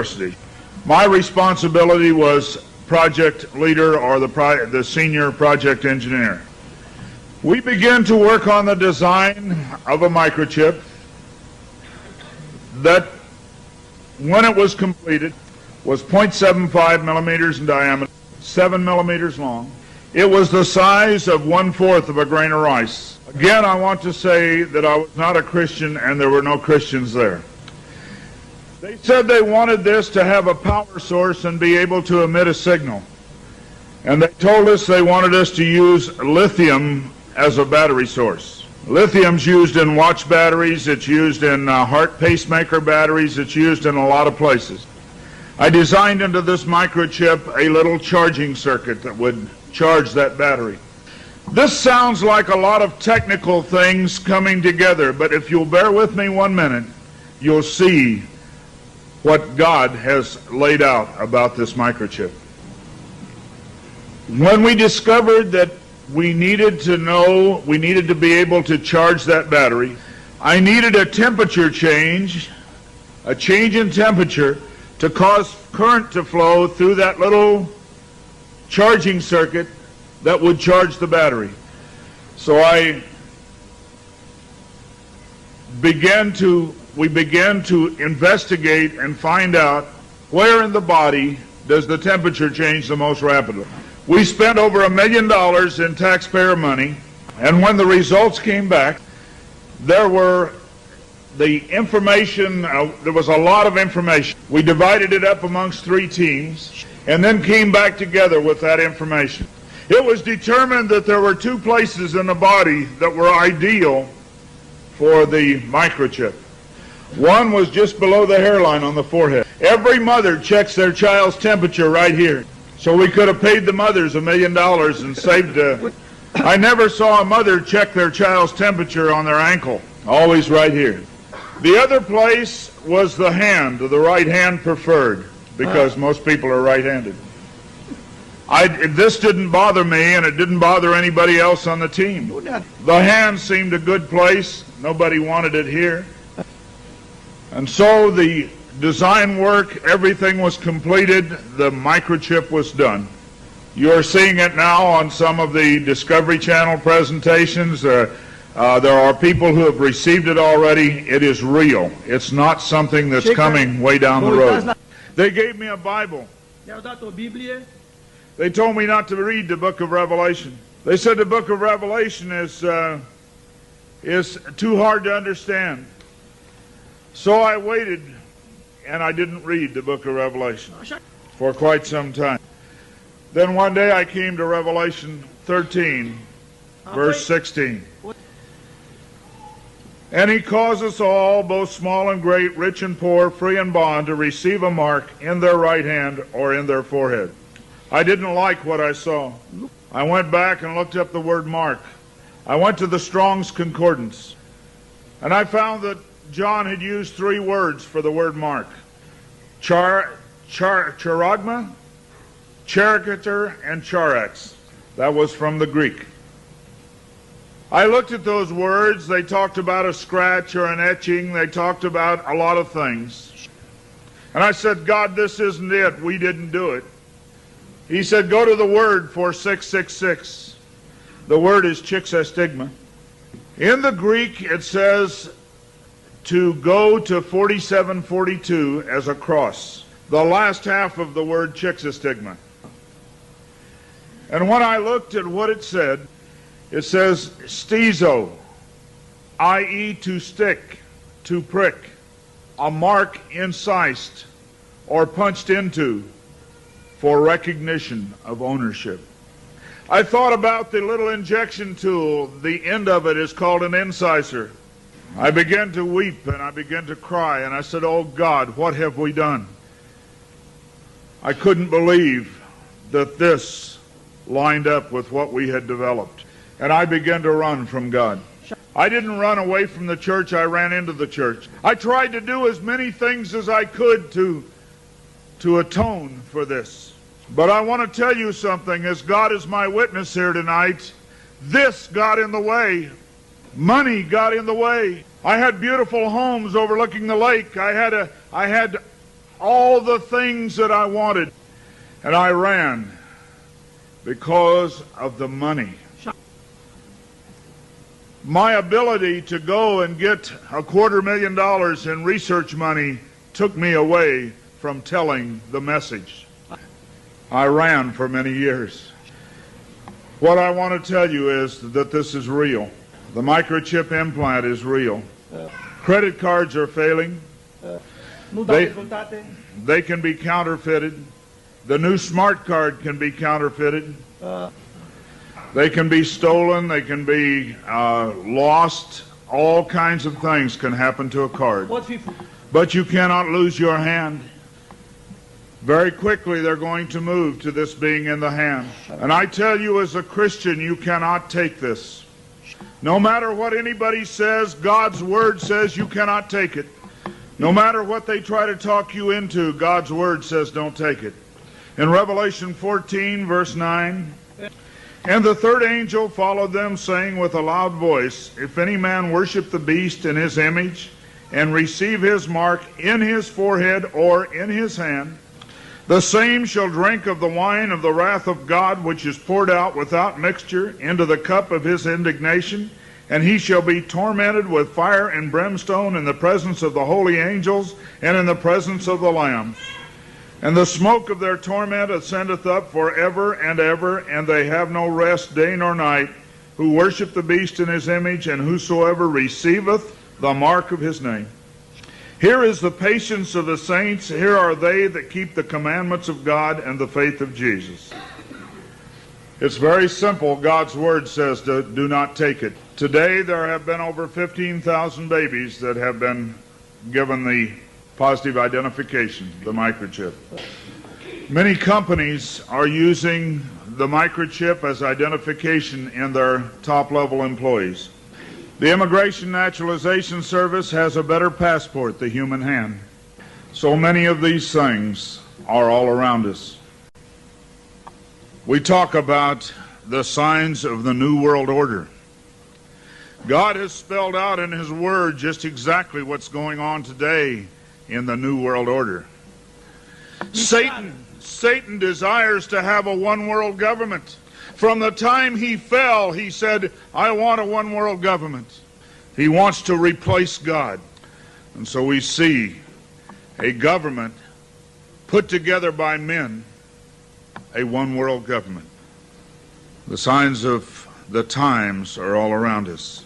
University. My responsibility was project leader or the senior project engineer. We began to work on the design of a microchip that, when it was completed, was 0.75 millimeters in diameter, 7 millimeters long. It was the size of 1/4 of a grain of rice. Again, I want to say that I was not a Christian and there were no Christians there. They said they wanted this to have a power source and be able to emit a signal. And they told us they wanted us to use lithium as a battery source. Lithium's used in watch batteries, it's used in heart pacemaker batteries, it's used in a lot of places. I designed into this microchip a little charging circuit that would charge that battery. This sounds like a lot of technical things coming together, but if you'll bear with me 1 minute, you'll see what God has laid out about this microchip. When we discovered that we needed to be able to charge that battery, I needed a temperature change, a change in temperature, to cause current to flow through that little charging circuit that would charge the battery. So we began to investigate and find out where in the body does the temperature change the most rapidly. We spent over $1 million in taxpayer money, and when the results came back, there was a lot of information. We divided it up amongst 3 teams and then came back together with that information. It was determined that there were 2 places in the body that were ideal for the microchip. One was just below the hairline on the forehead. Every mother checks their child's temperature right here. So we could have paid the mothers $1 million and saved. I never saw a mother check their child's temperature on their ankle. Always right here. The other place was the hand, the right hand preferred, because most people are right-handed. This didn't bother me, and it didn't bother anybody else on the team. The hand seemed a good place. Nobody wanted it here. And so the design work, everything was completed. The microchip was done. You're seeing it now on some of the Discovery Channel presentations. There are people who have received it already. It is real. It's not something that's coming way down the road. They gave me a Bible. They told me not to read the book of Revelation. They said the book of Revelation is too hard to understand. So I waited, and I didn't read the book of Revelation for quite some time. Then one day I came to Revelation 13, verse 16. And he caused us all, both small and great, rich and poor, free and bond, to receive a mark in their right hand or in their forehead. I didn't like what I saw. I went back and looked up the word mark. I went to the Strong's Concordance, and I found that John had used 3 words for the word mark. Charagma, charicature, and charax. That was from the Greek. I looked at those words. They talked about a scratch or an etching. They talked about a lot of things. And I said, God, this isn't it. We didn't do it. He said, go to the word for 666. The word is chixastigma. In the Greek, it says to go to 4742 as a cross. The last half of the word chixastigma. And when I looked at what it says stizo, i.e. to stick, to prick, a mark incised or punched into for recognition of ownership. I thought about the little injection tool. The end of it is called an incisor. I began to weep and I began to cry, and I said, oh God, what have we done? I couldn't believe that this lined up with what we had developed. And I began to run from God. I didn't run away from the church, I ran into the church. I tried to do as many things as I could to atone for this. But I want to tell you something, as God is my witness here tonight, this got in the way. Money got in the way. I had beautiful homes overlooking the lake. I had all the things that I wanted. And I ran because of the money. My ability to go and get $250,000 in research money took me away from telling the message. I ran for many years. What I want to tell you is that this is real. The microchip implant is real. Credit cards are failing. They can be counterfeited. The new smart card can be counterfeited. They can be stolen. They can be lost. All kinds of things can happen to a card. But you cannot lose your hand. Very quickly they're going to move to this being in the hand. And I tell you, as a Christian, you cannot take this. No matter what anybody says, God's Word says you cannot take it. No matter what they try to talk you into, God's Word says don't take it. In Revelation 14, verse 9, and the third angel followed them, saying with a loud voice, if any man worship the beast in his image, and receive his mark in his forehead or in his hand, the same shall drink of the wine of the wrath of God, which is poured out without mixture into the cup of his indignation, and he shall be tormented with fire and brimstone in the presence of the holy angels and in the presence of the Lamb. And the smoke of their torment ascendeth up forever and ever, and they have no rest day nor night, who worship the beast in his image, and whosoever receiveth the mark of his name. Here is the patience of the saints. Here are they that keep the commandments of God and the faith of Jesus. It's very simple. God's Word says do not take it. Today there have been over 15,000 babies that have been given the positive identification, the microchip. Many companies are using the microchip as identification in their top-level employees. The Immigration Naturalization Service has a better passport, the human hand. So many of these things are all around us. We talk about the signs of the New World Order. God has spelled out in His Word just exactly what's going on today in the New World Order. Satan desires to have a one-world government. From the time he fell, he said, I want a one-world government. He wants to replace God. And so we see a government put together by men, a one-world government. The signs of the times are all around us.